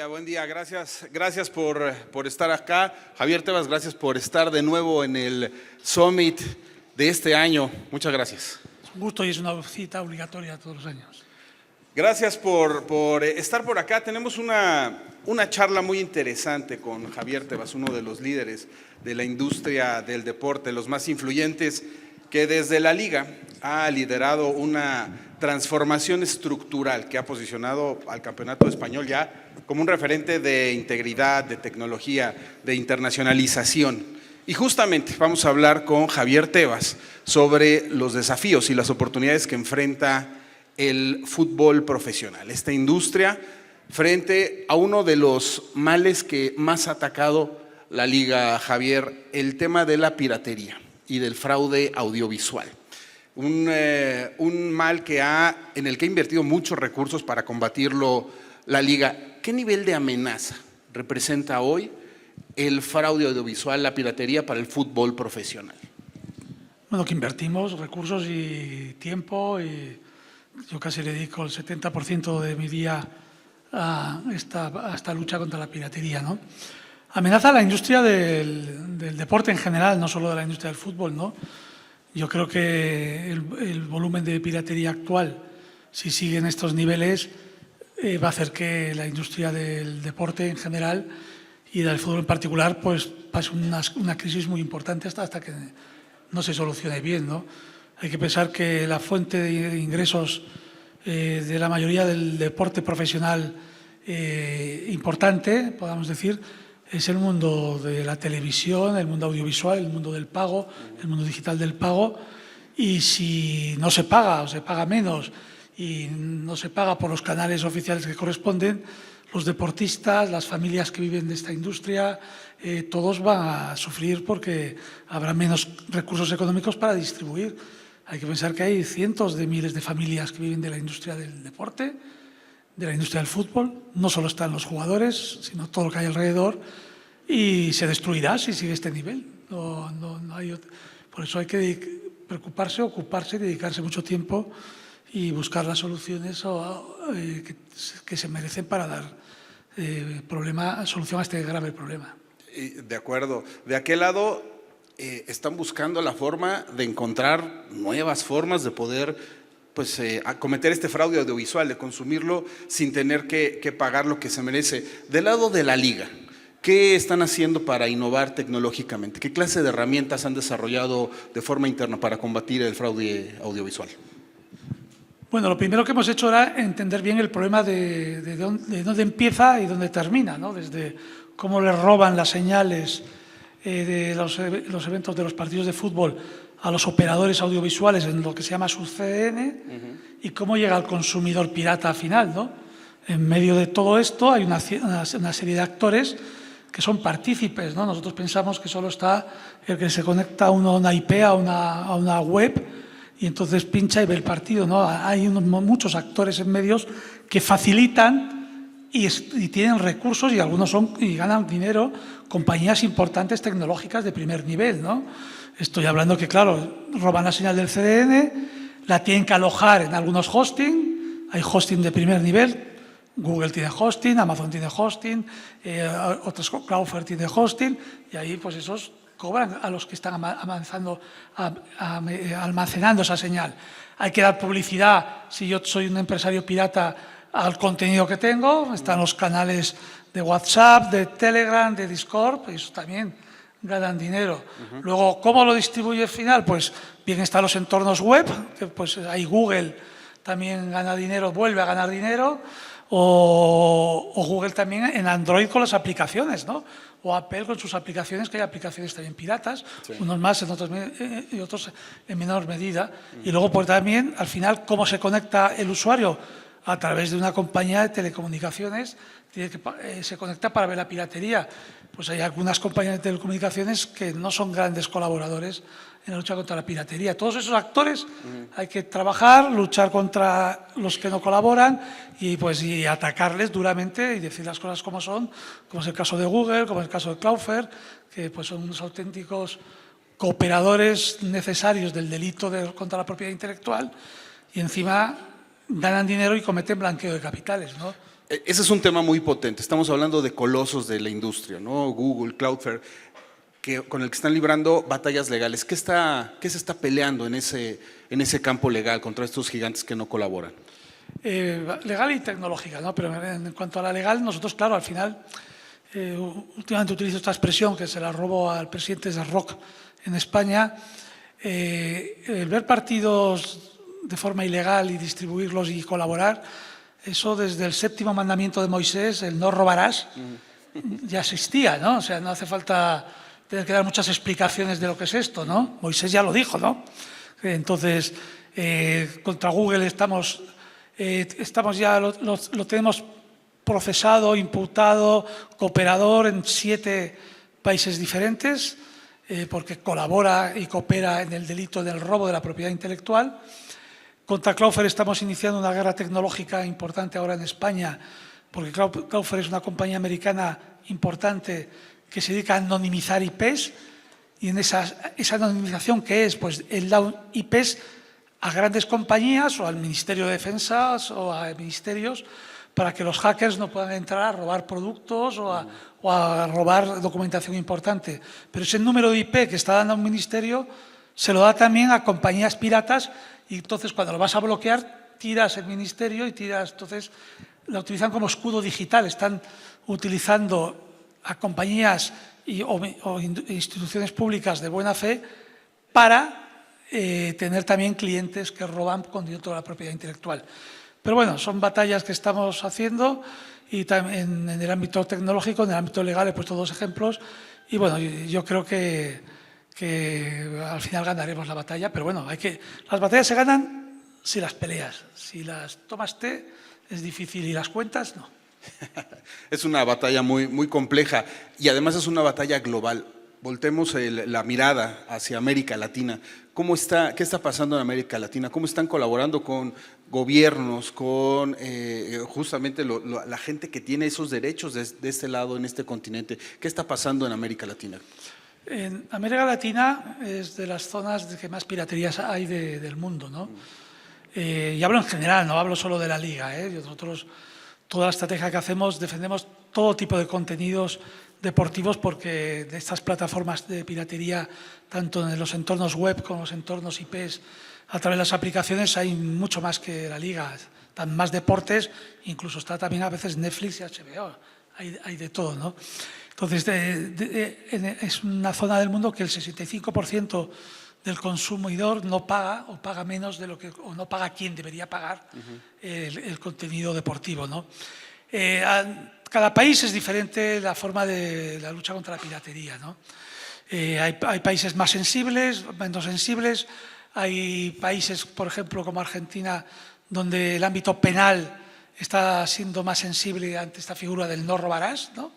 Buen día. Gracias por estar acá. Javier Tebas, gracias por estar de nuevo en el Summit de este año. Muchas gracias. Es un gusto y es una cita obligatoria todos los años. Gracias por estar por acá. Tenemos una charla muy interesante con Javier Tebas, uno de los líderes de la industria del deporte, los más influyentes, que desde la Liga ha liderado una transformación estructural que ha posicionado al campeonato español ya como un referente de integridad, de tecnología, de internacionalización. Y justamente vamos a hablar con Javier Tebas sobre los desafíos y las oportunidades que enfrenta el fútbol profesional, esta industria, frente a uno de los males que más ha atacado la Liga, Javier, el tema de la piratería y del fraude audiovisual. Un mal en el que ha invertido muchos recursos para combatirlo la Liga. ¿Qué nivel de amenaza representa hoy el fraude audiovisual, la piratería para el fútbol profesional? Bueno, que invertimos recursos y tiempo, y yo casi le dedico el 70% de mi día a esta lucha contra la piratería, ¿no? Amenaza a la industria del deporte en general, no solo de la industria del fútbol, ¿no? Yo creo que el volumen de piratería actual, si sigue en estos niveles, va a hacer que la industria del deporte en general y del fútbol en particular pues pase una crisis muy importante hasta que no se solucione bien, ¿no? Hay que pensar que la fuente de ingresos de la mayoría del deporte profesional importante, podamos decir, es el mundo de la televisión, el mundo audiovisual, el mundo del pago, el mundo digital del pago. Y si no se paga o se paga menos y no se paga por los canales oficiales que corresponden, los deportistas, las familias que viven de esta industria, todos van a sufrir porque habrá menos recursos económicos para distribuir. Hay que pensar que hay cientos de miles de familias que viven de la industria del deporte, de la industria del fútbol. No solo están los jugadores, sino todo lo que hay alrededor, y se destruirá si sigue este nivel. Por eso hay que preocuparse, ocuparse y dedicarse mucho tiempo y buscar las soluciones que se merecen para dar solución a este grave problema. De acuerdo. De aquel lado están buscando la forma de encontrar nuevas formas de poder acometer este fraude audiovisual, de consumirlo sin tener que pagar lo que se merece. Del lado de la Liga, ¿qué están haciendo para innovar tecnológicamente? ¿Qué clase de herramientas han desarrollado de forma interna para combatir el fraude audiovisual? Bueno, lo primero que hemos hecho era entender bien el problema de dónde empieza y dónde termina, ¿no? Desde cómo le roban las señales de los eventos de los partidos de fútbol a los operadores audiovisuales en lo que se llama su CDN, y cómo llega al consumidor pirata final, ¿no? En medio de todo esto hay una serie de actores que son partícipes, ¿no? Nosotros pensamos que solo está el que se conecta a una IP, a una web, y entonces pincha y ve el partido, ¿no? Hay muchos actores en medios que facilitan y tienen recursos, y algunos ganan dinero, compañías importantes tecnológicas de primer nivel, ¿no? Estoy hablando que, claro, roban la señal del CDN, la tienen que alojar en algunos hosting, hay hosting de primer nivel, Google tiene hosting, Amazon tiene hosting, otros Cloudflare tiene hosting, y ahí pues esos cobran a los que están almacenando esa señal. Hay que dar publicidad, si yo soy un empresario pirata, al contenido que tengo. Están los canales de WhatsApp, de Telegram, de Discord, pues eso también ganan dinero. Luego, ¿cómo lo distribuye al final? Pues bien, están los entornos web, que pues ahí Google también gana dinero, vuelve a ganar dinero, o Google también en Android con las aplicaciones, ¿no? O Apple con sus aplicaciones, que hay aplicaciones también piratas, sí, unos más y otros en menor medida. Y luego pues también, al final, cómo se conecta el usuario a través de una compañía de telecomunicaciones, se conecta para ver la piratería. Pues hay algunas compañías de telecomunicaciones que no son grandes colaboradores en la lucha contra la piratería. Todos esos actores hay que trabajar, luchar contra los que no colaboran y atacarles duramente y decir las cosas como son, como es el caso de Google, como es el caso de Cloudflare, que pues son unos auténticos cooperadores necesarios del delito contra la propiedad intelectual y encima ganan dinero y cometen blanqueo de capitales, ¿no? Ese es un tema muy potente. Estamos hablando de colosos de la industria, ¿no? Google, Cloudflare, con el que están librando batallas legales. ¿Qué se está peleando en ese campo legal contra estos gigantes que no colaboran? Legal y tecnológica, ¿no? Pero en cuanto a la legal, nosotros, claro, al final, últimamente utilizo esta expresión que se la robo al presidente de Rock en España, el ver partidos de forma ilegal y distribuirlos y colaborar, eso desde el 7º mandamiento de Moisés, el no robarás, ya existía, ¿no? O sea, no hace falta tener que dar muchas explicaciones de lo que es esto, ¿no? Moisés ya lo dijo, ¿no? Entonces, contra Google estamos ya, lo tenemos procesado, imputado, cooperador en 7 países diferentes, porque colabora y coopera en el delito del robo de la propiedad intelectual. Contra Cloudflare estamos iniciando una guerra tecnológica importante ahora en España, porque Cloudflare es una compañía americana importante que se dedica a anonimizar IPs, y en esa anonimización, ¿qué es? Pues el dar IPs a grandes compañías o al Ministerio de Defensa o a ministerios para que los hackers no puedan entrar a robar productos o a robar documentación importante. Pero ese número de IP que está dando un ministerio se lo da también a compañías piratas, y entonces cuando lo vas a bloquear tiras el ministerio y entonces la utilizan como escudo digital. Están utilizando a compañías o instituciones públicas de buena fe para tener también clientes que roban con dinero de la propiedad intelectual. Pero bueno, son batallas que estamos haciendo, y también en el ámbito tecnológico, en el ámbito legal he puesto 2 ejemplos, y bueno, yo creo que al final ganaremos la batalla, pero bueno, las batallas se ganan si las peleas, si las tomas es difícil, y las cuentas no. Es una batalla muy, muy compleja, y además es una batalla global. Voltemos la mirada hacia América Latina. ¿Qué está pasando en América Latina? ¿Cómo están colaborando con gobiernos, con justamente la gente que tiene esos derechos de este lado, en este continente? ¿Qué está pasando en América Latina? En América Latina es de las zonas que más piraterías hay del mundo, ¿no? Y hablo en general, no hablo solo de la Liga, ¿eh? Nosotros, toda la estrategia que hacemos, defendemos todo tipo de contenidos deportivos, porque de estas plataformas de piratería, tanto en los entornos web como en los entornos IPs, a través de las aplicaciones, hay mucho más que la Liga. Están más deportes, incluso está también a veces Netflix y HBO, hay de todo, ¿no? Entonces, es una zona del mundo que el 65% del consumidor no paga, o paga menos de o no paga quien debería pagar el contenido deportivo, ¿no? Cada país es diferente la forma de la lucha contra la piratería, ¿no? Hay países más sensibles, menos sensibles. Hay países, por ejemplo, como Argentina, donde el ámbito penal está siendo más sensible ante esta figura del no robarás, ¿no?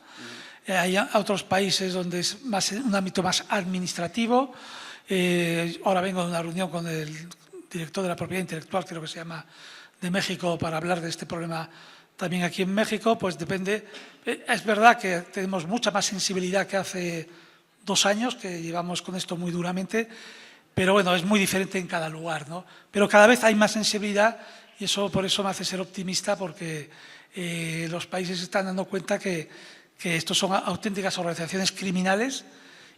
Hay otros países donde es un ámbito más administrativo. Ahora vengo de una reunión con el director de la propiedad intelectual, creo que se llama, de México, para hablar de este problema también aquí en México. Pues depende. Es verdad que tenemos mucha más sensibilidad que hace 2 años, que llevamos con esto muy duramente, pero bueno, es muy diferente en cada lugar, ¿no? Pero cada vez hay más sensibilidad, y por eso me hace ser optimista, porque los países se están dando cuenta que estos son auténticas organizaciones criminales,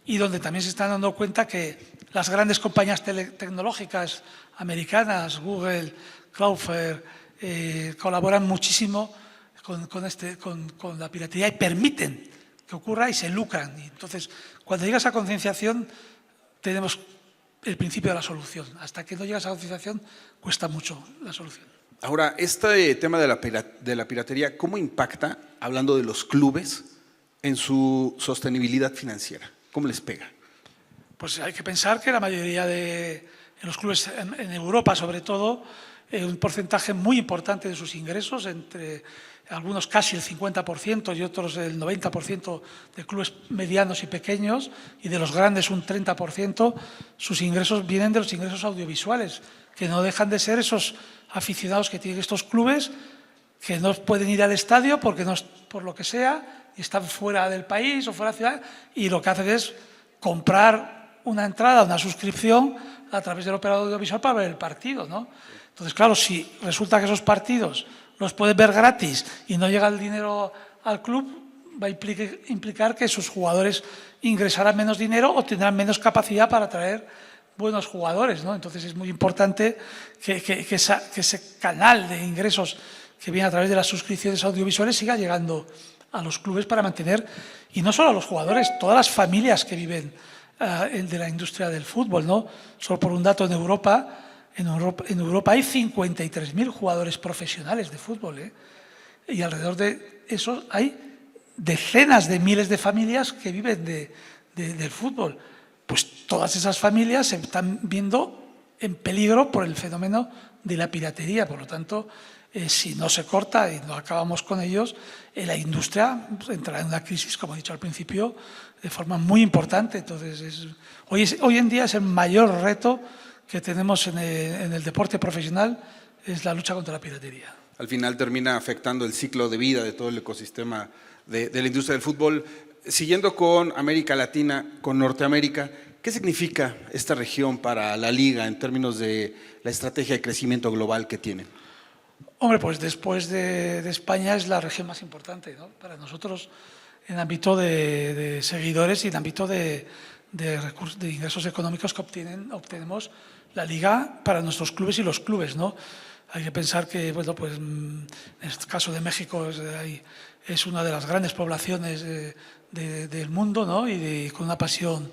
y donde también se están dando cuenta que las grandes compañías tecnológicas americanas, Google, Cloudflare, colaboran muchísimo con la piratería y permiten que ocurra y se lucran. Y entonces, cuando llega esa concienciación, tenemos el principio de la solución. Hasta que no llega esa concienciación, cuesta mucho la solución. Ahora, este tema de la piratería, ¿cómo impacta, hablando de los clubes, en su sostenibilidad financiera? ¿Cómo les pega? Pues hay que pensar que la mayoría de los clubes en Europa, sobre todo, un porcentaje muy importante de sus ingresos, entre algunos casi el 50% y otros el 90% de clubes medianos y pequeños, y de los grandes un 30%, sus ingresos vienen de los ingresos audiovisuales, que no dejan de ser esos aficionados que tienen estos clubes, que no pueden ir al estadio porque no, por lo que sea, y están fuera del país o fuera de la ciudad, y lo que hacen es comprar una entrada, una suscripción a través del operador audiovisual para ver el partido, ¿no? Entonces, claro, si resulta que esos partidos los puedes ver gratis y no llega el dinero al club, va a implicar que sus jugadores ingresarán menos dinero o tendrán menos capacidad para atraer buenos jugadores, ¿no? Entonces es muy importante que ese canal de ingresos que viene a través de las suscripciones audiovisuales siga llegando a los clubes para mantener, y no solo a los jugadores, todas las familias que viven de la industria del fútbol, ¿no? Solo por un dato, en Europa hay 53.000 jugadores profesionales de fútbol, ¿eh? Y alrededor de eso hay decenas de miles de familias que viven del fútbol. Pues todas esas familias se están viendo en peligro por el fenómeno de la piratería. Por lo tanto, si no se corta y no acabamos con ellos, la industria entrará en una crisis, como he dicho al principio, de forma muy importante. Entonces, hoy en día es el mayor reto que tenemos en el deporte profesional, es la lucha contra la piratería. Al final termina afectando el ciclo de vida de todo el ecosistema de la industria del fútbol. Siguiendo con América Latina, con Norteamérica, ¿qué significa esta región para la Liga en términos de la estrategia de crecimiento global que tienen? Hombre, pues después de España es la región más importante, ¿no? Para nosotros, en ámbito de seguidores y en ámbito de ingresos económicos que obtenemos la Liga para nuestros clubes y los clubes, ¿no? Hay que pensar que, bueno, pues en el caso de México es una de las grandes poblaciones del mundo, ¿no? Y con una pasión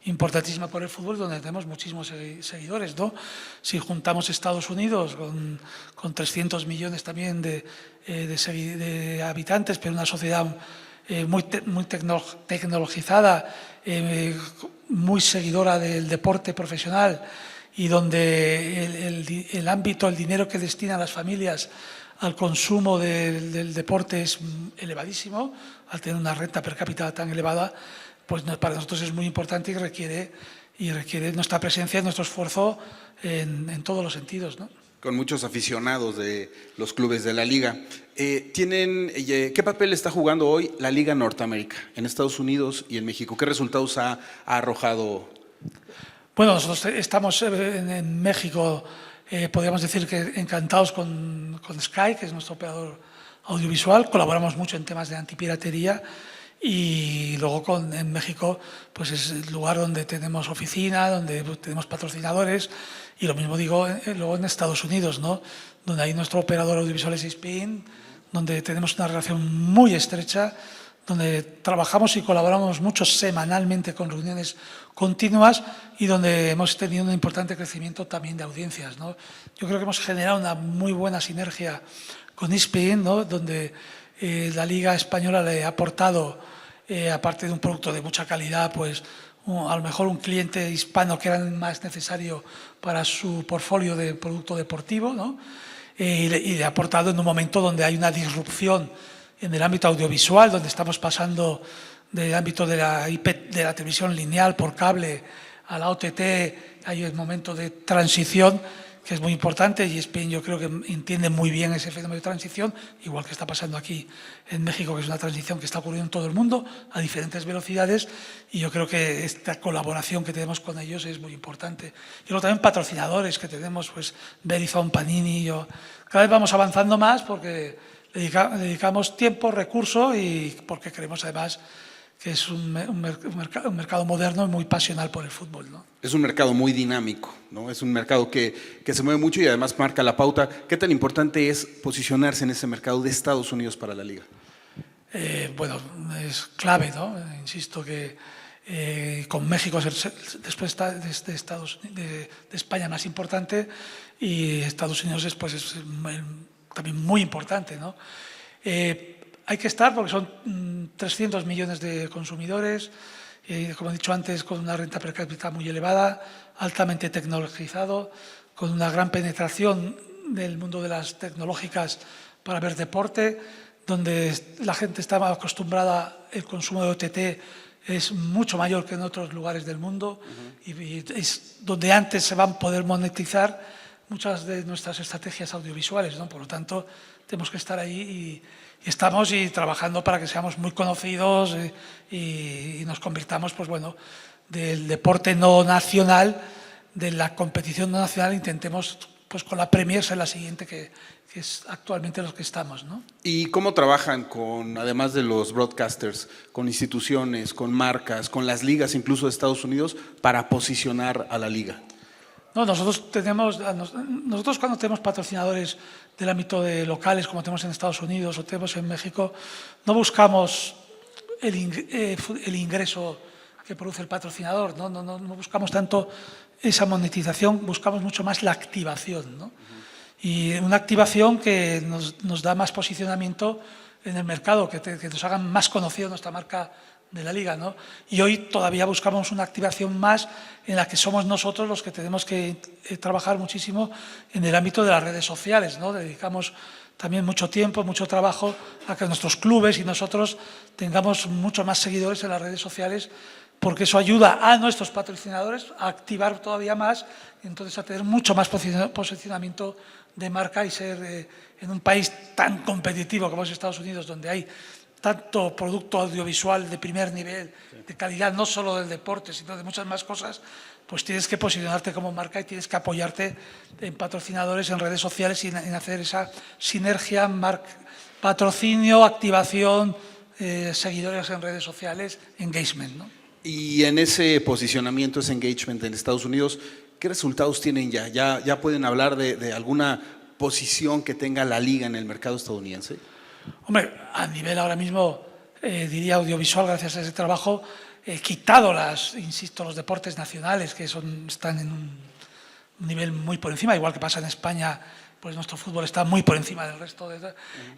importantísima por el fútbol, donde tenemos muchísimos seguidores, ¿no? Si juntamos Estados Unidos con 300 millones también de habitantes, pero una sociedad muy tecnologizada, muy seguidora del deporte profesional, y donde el ámbito, el dinero que destinan las familias al consumo del deporte es elevadísimo, al tener una renta per cápita tan elevada, pues para nosotros es muy importante y requiere nuestra presencia y nuestro esfuerzo en todos los sentidos, ¿no? Con muchos aficionados de los clubes de la Liga. ¿Qué papel está jugando hoy la Liga Norteamérica en Estados Unidos y en México? ¿Qué resultados ha arrojado? Bueno, nosotros estamos en México, podríamos decir que encantados con Sky, que es nuestro operador audiovisual. Colaboramos mucho en temas de antipiratería. Y luego en México pues es el lugar donde tenemos oficina, donde tenemos patrocinadores, y lo mismo digo luego en Estados Unidos, ¿no? Donde hay nuestro operador audiovisual es ESPN, donde tenemos una relación muy estrecha, donde trabajamos y colaboramos mucho semanalmente con reuniones continuas y donde hemos tenido un importante crecimiento también de audiencias, ¿no? Yo creo que hemos generado una muy buena sinergia con ESPN, ¿no? Donde la Liga Española le ha aportado, aparte de un producto de mucha calidad, pues a lo mejor un cliente hispano que era más necesario para su portfolio de producto deportivo, ¿no? Y le ha aportado en un momento donde hay una disrupción en el ámbito audiovisual, donde estamos pasando del ámbito de la televisión lineal por cable a la OTT. Hay un momento de transición que es muy importante, y ESPN yo creo que entiende muy bien ese fenómeno de transición, igual que está pasando aquí en México, que es una transición que está ocurriendo en todo el mundo a diferentes velocidades, y yo creo que esta colaboración que tenemos con ellos es muy importante. Y luego también patrocinadores que tenemos, pues Verizon, Panini, cada vez vamos avanzando más porque dedicamos tiempo, recursos, y porque creemos además que es un mercado moderno y muy pasional por el fútbol, ¿no? Es un mercado muy dinámico, ¿no? Es un mercado que se mueve mucho y además marca la pauta. ¿Qué tan importante es posicionarse en ese mercado de Estados Unidos para la Liga? Bueno, es clave, ¿no? Insisto que con México después de España más importante, y Estados Unidos es también muy importante, ¿no? Hay que estar porque son 300 millones de consumidores, como he dicho antes, con una renta per cápita muy elevada, altamente tecnologizado, con una gran penetración del mundo de las tecnológicas para ver deporte, donde la gente está acostumbrada, el consumo de OTT es mucho mayor que en otros lugares del mundo, y es donde antes se van a poder monetizar muchas de nuestras estrategias audiovisuales, ¿no? Por lo tanto, tenemos que estar ahí y estamos trabajando para que seamos muy conocidos y nos convirtamos, pues bueno, del deporte no nacional, de la competición no nacional, intentemos pues con la Premier ser la siguiente que es actualmente los que estamos, ¿no? ¿Y cómo trabajan con, además de los broadcasters, con instituciones, con marcas, con las ligas incluso de Estados Unidos para posicionar a la liga? No, nosotros cuando tenemos patrocinadores del ámbito de locales, como tenemos en Estados Unidos o tenemos en México, no buscamos el ingreso que produce el patrocinador, no buscamos tanto esa monetización, buscamos mucho más la activación, ¿no? Y una activación que nos da más posicionamiento en el mercado, que nos hagan más conocida nuestra marca de la liga, ¿no? Y hoy todavía buscamos una activación más en la que somos nosotros los que tenemos que trabajar muchísimo en el ámbito de las redes sociales, ¿no? Dedicamos también mucho tiempo, mucho trabajo a que nuestros clubes y nosotros tengamos mucho más seguidores en las redes sociales, porque eso ayuda a nuestros patrocinadores a activar todavía más y entonces a tener mucho más posicionamiento de marca y ser en un país tan competitivo como es Estados Unidos, donde hay tanto producto audiovisual de primer nivel, de calidad, no solo del deporte, sino de muchas más cosas, pues tienes que posicionarte como marca y tienes que apoyarte en patrocinadores, en redes sociales y en hacer esa sinergia, patrocinio, activación, seguidores en redes sociales, engagement, ¿no? Y en ese posicionamiento, ese engagement en Estados Unidos, ¿qué resultados tienen ya? ¿Ya pueden hablar de alguna posición que tenga la liga en el mercado estadounidense? Hombre, a nivel ahora mismo, diría audiovisual, gracias a ese trabajo, quitado insisto, los deportes nacionales, que están en un nivel muy por encima, igual que pasa en España, pues nuestro fútbol está muy por encima del resto.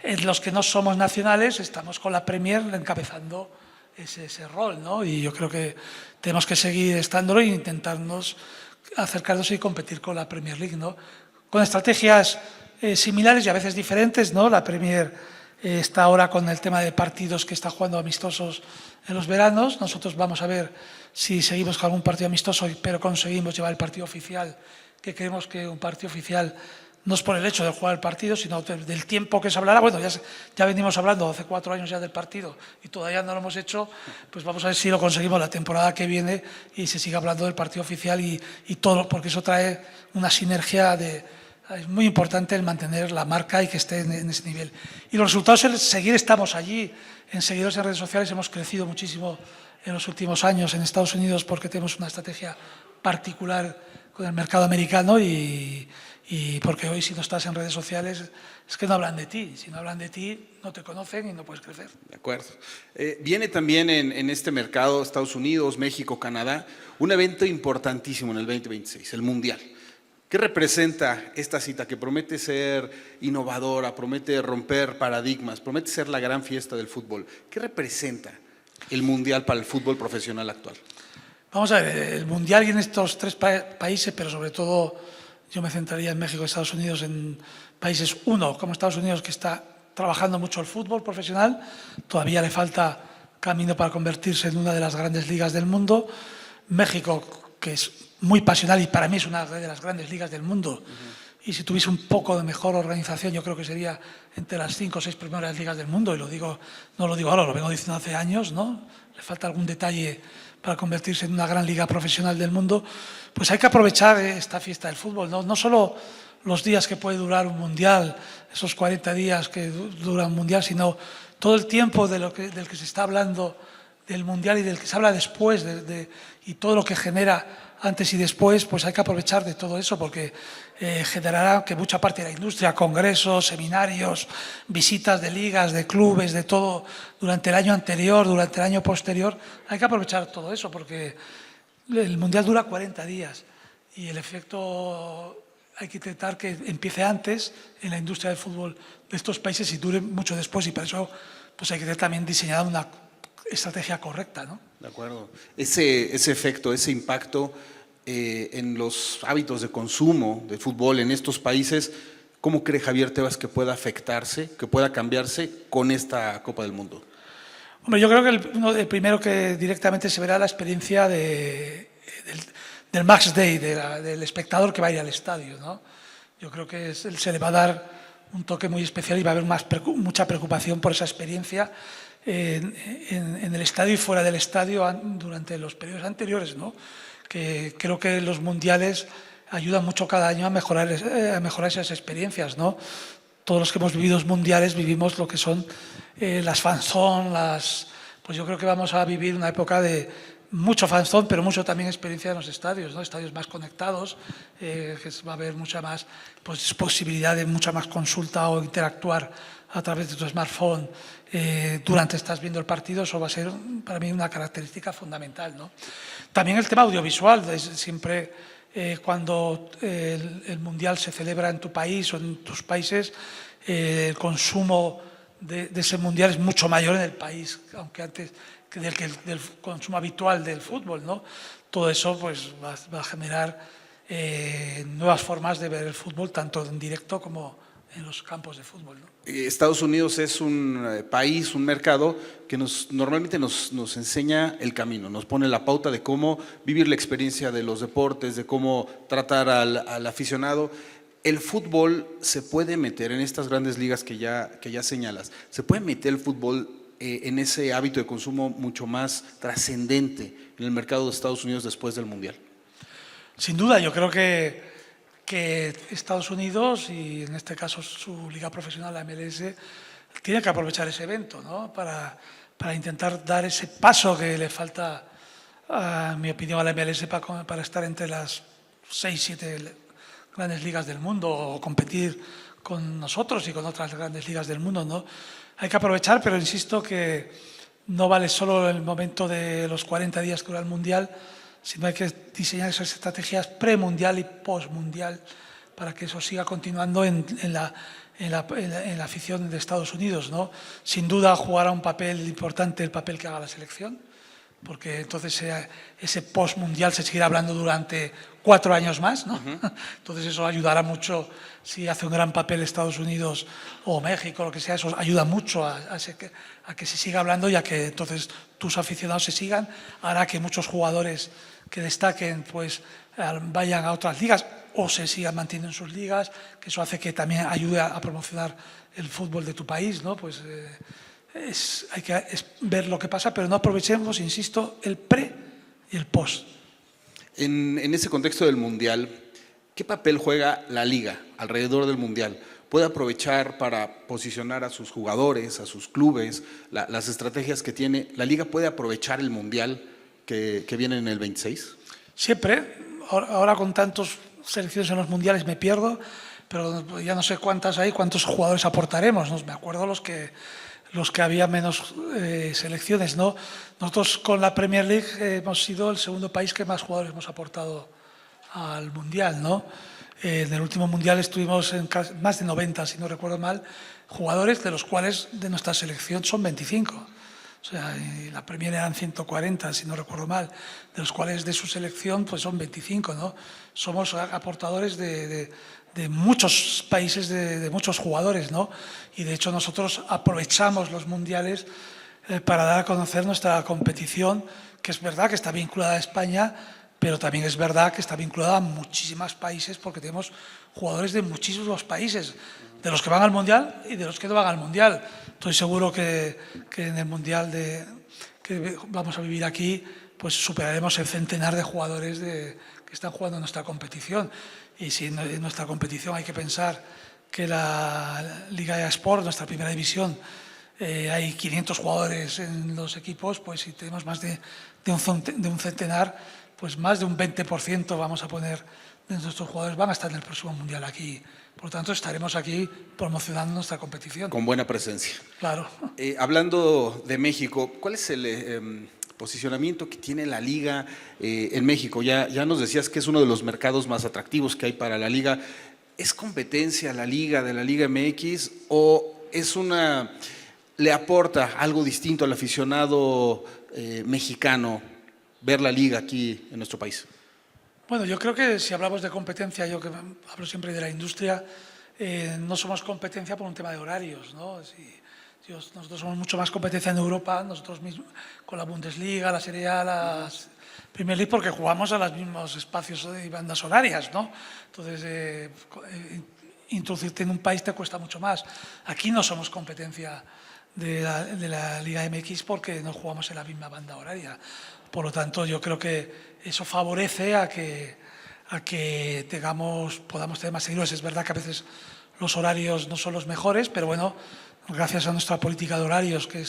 En los que no somos nacionales, estamos con la Premier encabezando ese rol, ¿no? Y yo creo que tenemos que seguir estándolo e intentarnos acercarnos y competir con la Premier League, ¿no? Con estrategias similares y a veces diferentes, ¿no? La Premier está ahora con el tema de partidos que está jugando amistosos en los veranos. Nosotros vamos a ver si seguimos con algún partido amistoso, pero conseguimos llevar el partido oficial, que creemos que un partido oficial no es por el hecho de jugar el partido, sino del tiempo que se hablará. Bueno, ya venimos hablando hace 4 años ya del partido y todavía no lo hemos hecho, pues vamos a ver si lo conseguimos la temporada que viene y se sigue hablando del partido oficial y todo, porque eso trae una sinergia es muy importante el mantener la marca y que esté en ese nivel. Y los resultados es seguir, estamos allí, en seguidores en redes sociales, hemos crecido muchísimo en los últimos años en Estados Unidos porque tenemos una estrategia particular con el mercado americano y porque hoy si no estás en redes sociales es que no hablan de ti. Si no hablan de ti, no te conocen y no puedes crecer. De acuerdo. Viene también en este mercado, Estados Unidos, México, Canadá, un evento importantísimo en el 2026, el Mundial. ¿Qué representa esta cita que promete ser innovadora, promete romper paradigmas, promete ser la gran fiesta del fútbol? ¿Qué representa el Mundial para el fútbol profesional actual? Vamos a ver, el Mundial y en estos 3 países, pero sobre todo yo me centraría en México y Estados Unidos, en países, uno, como Estados Unidos, que está trabajando mucho el fútbol profesional, todavía le falta camino para convertirse en una de las grandes ligas del mundo. México, que es muy pasional y para mí es una de las grandes ligas del mundo. Y si tuviese un poco de mejor organización, yo creo que sería entre las 5 o 6 primeras ligas del mundo. Y no lo digo ahora, lo vengo diciendo hace años, ¿no? Le falta algún detalle para convertirse en una gran liga profesional del mundo. Pues hay que aprovechar esta fiesta del fútbol, ¿no? No solo los días que puede durar un mundial, esos 40 días que dura un mundial, sino todo el tiempo del que se está hablando del mundial y del que se habla después y todo lo que genera antes y después, pues hay que aprovechar de todo eso porque generará que mucha parte de la industria, congresos, seminarios, visitas de ligas, de clubes, de todo, durante el año anterior, durante el año posterior, hay que aprovechar todo eso porque el Mundial dura 40 días y el efecto hay que intentar que empiece antes en la industria del fútbol de estos países y dure mucho después y para eso pues hay que tener también diseñada una estrategia correcta, ¿no? De acuerdo. Ese efecto, ese impacto en los hábitos de consumo de fútbol en estos países, ¿cómo cree Javier Tebas que pueda afectarse, que pueda cambiarse con esta Copa del Mundo? Hombre, yo creo que el primero que directamente se verá la experiencia del match day, del espectador que va a ir al estadio, ¿no? Yo creo que se le va a dar un toque muy especial y va a haber mucha preocupación por esa experiencia en el estadio y fuera del estadio durante los periodos anteriores, ¿no? Que creo que los mundiales ayudan mucho cada año a mejorar esas experiencias, ¿no? Todos los que hemos vivido los mundiales vivimos lo que son las fanzone, pues yo creo que vamos a vivir una época de mucho fanzone, pero mucho también experiencia en los estadios, ¿no? Estadios más conectados, que va a haber mucha más posibilidad de mucha más consulta o interactuar a través de tu smartphone durante estás viendo el partido. Eso va a ser para mí una característica fundamental, ¿no? También el tema audiovisual, siempre cuando el Mundial se celebra en tu país o en tus países, el consumo de ese Mundial es mucho mayor en el país, aunque antes del consumo habitual del fútbol, ¿no? Todo eso pues, va a generar nuevas formas de ver el fútbol, tanto en directo como en los campos de fútbol, ¿no? Estados Unidos es un país, un mercado que normalmente nos enseña el camino, nos pone la pauta de cómo vivir la experiencia de los deportes, de cómo tratar al aficionado. ¿El fútbol se puede meter en estas grandes ligas que ya señalas? ¿Se puede meter el fútbol en ese hábito de consumo mucho más trascendente en el mercado de Estados Unidos después del Mundial? Sin duda, yo creo que Estados Unidos, y en este caso su liga profesional, la MLS, tiene que aprovechar ese evento, ¿no? para intentar dar ese paso que le falta, en mi opinión, a la MLS para estar entre las 6, 7 grandes ligas del mundo o competir con nosotros y con otras grandes ligas del mundo, ¿no? Hay que aprovechar, pero insisto que no vale solo el momento de los 40 días que dura el Mundial, sino hay que diseñar esas estrategias premundial y postmundial para que eso siga continuando en la afición de Estados Unidos, ¿no? Sin duda jugará un papel importante el papel que haga la selección, porque entonces ese postmundial se seguirá hablando durante 4 años más, ¿no? Entonces eso ayudará mucho si hace un gran papel Estados Unidos o México, lo que sea, eso ayuda mucho a que se siga hablando y a que entonces tus aficionados se sigan, hará que muchos jugadores que destaquen pues vayan a otras ligas o se sigan manteniendo en sus ligas, que eso hace que también ayude a promocionar el fútbol de tu país, ¿no? Pues hay que ver lo que pasa, pero no aprovechemos, insisto, el pre y el post. En ese contexto del Mundial, ¿qué papel juega la Liga alrededor del Mundial? ¿Puede aprovechar para posicionar a sus jugadores, a sus clubes, las estrategias que tiene? ¿La Liga puede aprovechar el Mundial que viene en el 26? Siempre. Ahora con tantas selecciones en los Mundiales me pierdo, pero ya no sé cuántas hay, cuántos jugadores aportaremos, ¿no? Me acuerdo los que había menos selecciones, ¿no? Nosotros con la Premier League hemos sido el segundo país que más jugadores hemos aportado al Mundial, ¿no? En el último Mundial estuvimos en más de 90, si no recuerdo mal, jugadores, de los cuales de nuestra selección son 25. O sea, la Premier eran 140, si no recuerdo mal, de los cuales de su selección pues son 25, ¿no? Somos aportadores de muchos países, de muchos jugadores, ¿no? Y de hecho nosotros aprovechamos los mundiales para dar a conocer nuestra competición, que es verdad que está vinculada a España, pero también es verdad que está vinculada a muchísimos países porque tenemos jugadores de muchísimos países, de los que van al Mundial y de los que no van al Mundial. Estoy seguro que en el Mundial que vamos a vivir aquí pues superaremos el centenar de jugadores que están jugando en nuestra competición. Y si en nuestra competición hay que pensar que la Liga de Sport, nuestra primera división, hay 500 jugadores en los equipos, pues si tenemos más de un centenar, pues más de un 20% vamos a poner de nuestros jugadores van a estar en el próximo Mundial aquí. Por lo tanto, estaremos aquí promocionando nuestra competición. Con buena presencia. Claro. Hablando de México, ¿cuál es el posicionamiento que tiene la Liga en México? Ya nos decías que es uno de los mercados más atractivos que hay para la Liga. ¿Es competencia la Liga de la Liga MX o le aporta algo distinto al aficionado mexicano ver la Liga aquí en nuestro país? Bueno, yo creo que si hablamos de competencia, yo que hablo siempre de la industria, no somos competencia por un tema de horarios, ¿no? Nosotros somos mucho más competencia en Europa, nosotros mismos, con la Bundesliga, la Serie A, la Premier League, porque jugamos a los mismos espacios y bandas horarias, ¿no? Entonces, introducirte en un país te cuesta mucho más. Aquí no somos competencia de la Liga MX porque no jugamos en la misma banda horaria. Por lo tanto, yo creo que eso favorece a que podamos tener más seguidores. Es verdad que a veces los horarios no son los mejores, pero bueno, gracias a nuestra política de horarios, que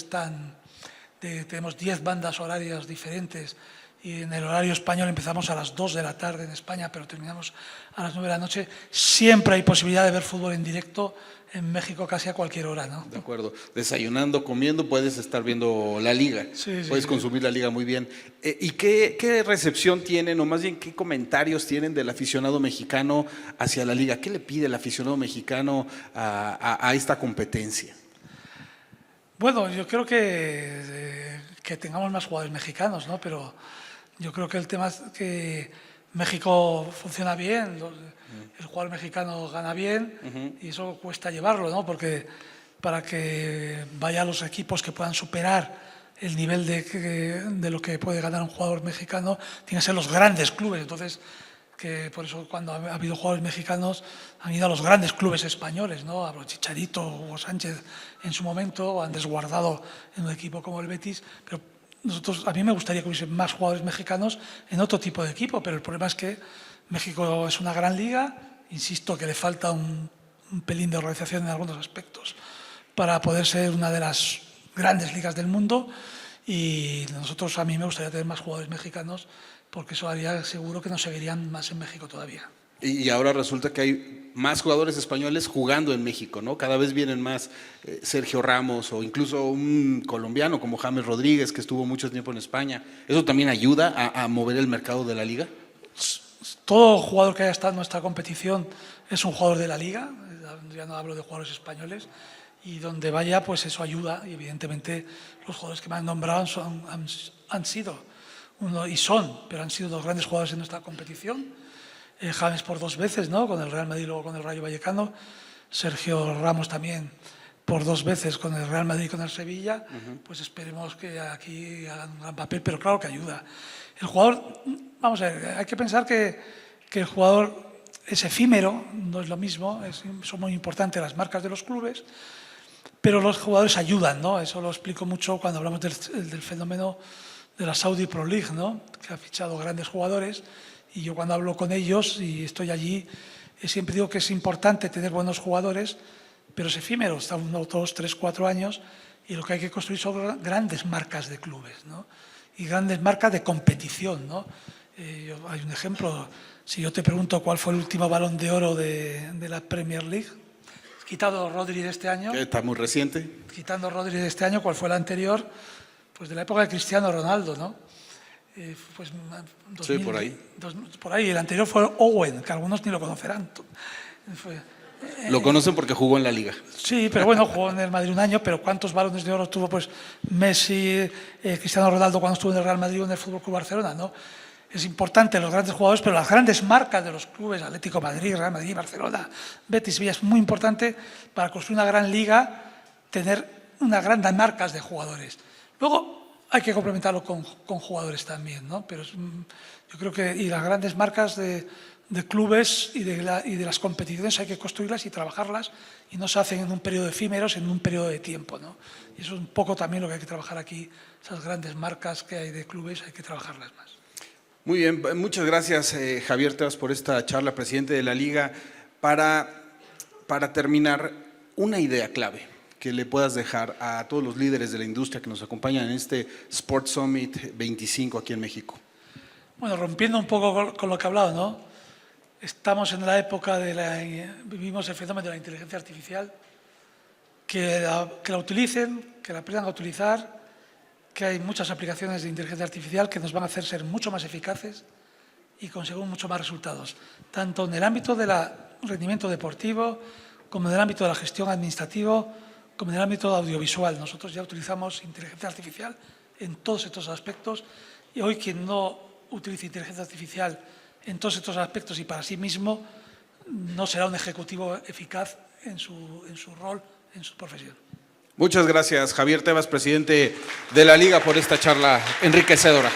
tenemos 10 bandas horarias diferentes, y en el horario español empezamos a las 2 de la tarde en España, pero terminamos a las 9 de la noche, siempre hay posibilidad de ver fútbol en directo en México casi a cualquier hora, ¿no? De acuerdo. Desayunando, comiendo, puedes estar viendo la liga. Sí, puedes consumir la liga muy bien. ¿Y qué recepción tienen, o más bien qué comentarios tienen del aficionado mexicano hacia la liga? ¿Qué le pide el aficionado mexicano a esta competencia? Bueno, yo creo que tengamos más jugadores mexicanos, ¿no? Pero yo creo que el tema es que México funciona bien, el jugador mexicano gana bien y eso cuesta llevarlo, ¿no? Porque para que vaya a los equipos que puedan superar el nivel de lo que puede ganar un jugador mexicano, tienen que ser los grandes clubes. Entonces, que por eso cuando ha habido jugadores mexicanos han ido a los grandes clubes españoles, ¿no? A Chicharito, Hugo Sánchez en su momento, o han desguardado en un equipo como el Betis, pero a mí me gustaría que hubiese más jugadores mexicanos en otro tipo de equipo, pero el problema es que México es una gran liga, insisto que le falta un pelín de organización en algunos aspectos para poder ser una de las grandes ligas del mundo, y a mí me gustaría tener más jugadores mexicanos porque eso haría seguro que nos seguirían más en México todavía. Y ahora resulta que hay más jugadores españoles jugando en México, ¿no? Cada vez vienen más Sergio Ramos o incluso un colombiano como James Rodríguez, que estuvo mucho tiempo en España. ¿Eso también ayuda a mover el mercado de la liga? Todo jugador que haya estado en nuestra competición es un jugador de la liga, ya no hablo de jugadores españoles, y donde vaya, pues eso ayuda, y evidentemente los jugadores que me han nombrado han sido pero han sido dos grandes jugadores en nuestra competición. James por 2 veces, ¿no? Con el Real Madrid y luego con el Rayo Vallecano. Sergio Ramos también por 2 veces con el Real Madrid y con el Sevilla. Pues esperemos que aquí hagan un gran papel, pero claro que ayuda. El jugador, vamos a ver, hay que pensar que el jugador es efímero, no es lo mismo, son muy importantes las marcas de los clubes, pero los jugadores ayudan, ¿no? Eso lo explico mucho cuando hablamos del fenómeno de la Saudi Pro League, ¿no? Que ha fichado grandes jugadores, y yo cuando hablo con ellos y estoy allí, siempre digo que es importante tener buenos jugadores, pero es efímero, están 1, 2, 3, 4 años, y lo que hay que construir son grandes marcas de clubes, ¿no? Y grandes marcas de competición, ¿no? Hay un ejemplo, si yo te pregunto cuál fue el último Balón de Oro de la Premier League, quitado Rodri de este año. Que está muy reciente. Quitando Rodri de este año, ¿cuál fue el anterior? Pues de la época de Cristiano Ronaldo, ¿no? Pues 2000, sí, por ahí. Por ahí. El anterior fue Owen, que algunos ni lo conocerán. Lo conocen porque jugó en la Liga. Sí, pero bueno, jugó en el Madrid un año, pero ¿cuántos balones de oro tuvo pues Messi, Cristiano Ronaldo cuando estuvo en el Real Madrid o en el Fútbol Club Barcelona, ¿no? Es importante los grandes jugadores, pero las grandes marcas de los clubes, Atlético de Madrid, Real Madrid, Barcelona, Betis, Sevilla, es muy importante para construir una gran liga, tener unas grandes marcas de jugadores. Luego hay que complementarlo con jugadores también, ¿no? Pero yo creo que las grandes marcas de clubes y de las competiciones hay que construirlas y trabajarlas, y no se hacen en un periodo efímero, en un periodo de tiempo, ¿no? Y eso es un poco también lo que hay que trabajar aquí, esas grandes marcas que hay de clubes, hay que trabajarlas más. Muy bien, muchas gracias Javier Tebas por esta charla, presidente de la Liga. Para terminar, una idea clave que le puedas dejar a todos los líderes de la industria que nos acompañan en este Sports Summit 25 aquí en México. Bueno, rompiendo un poco con lo que he hablado, ¿no? Estamos en la época vivimos el fenómeno de la inteligencia artificial, que la utilicen, que la aprendan a utilizar, que hay muchas aplicaciones de inteligencia artificial que nos van a hacer ser mucho más eficaces y conseguir mucho más resultados, tanto en el ámbito del rendimiento deportivo, como en el ámbito de la gestión administrativa, como en el ámbito audiovisual. Nosotros ya utilizamos inteligencia artificial en todos estos aspectos, y hoy quien no utilice inteligencia artificial en todos estos aspectos y para sí mismo no será un ejecutivo eficaz en su rol, en su profesión. Muchas gracias, Javier Tebas, presidente de la Liga, por esta charla enriquecedora.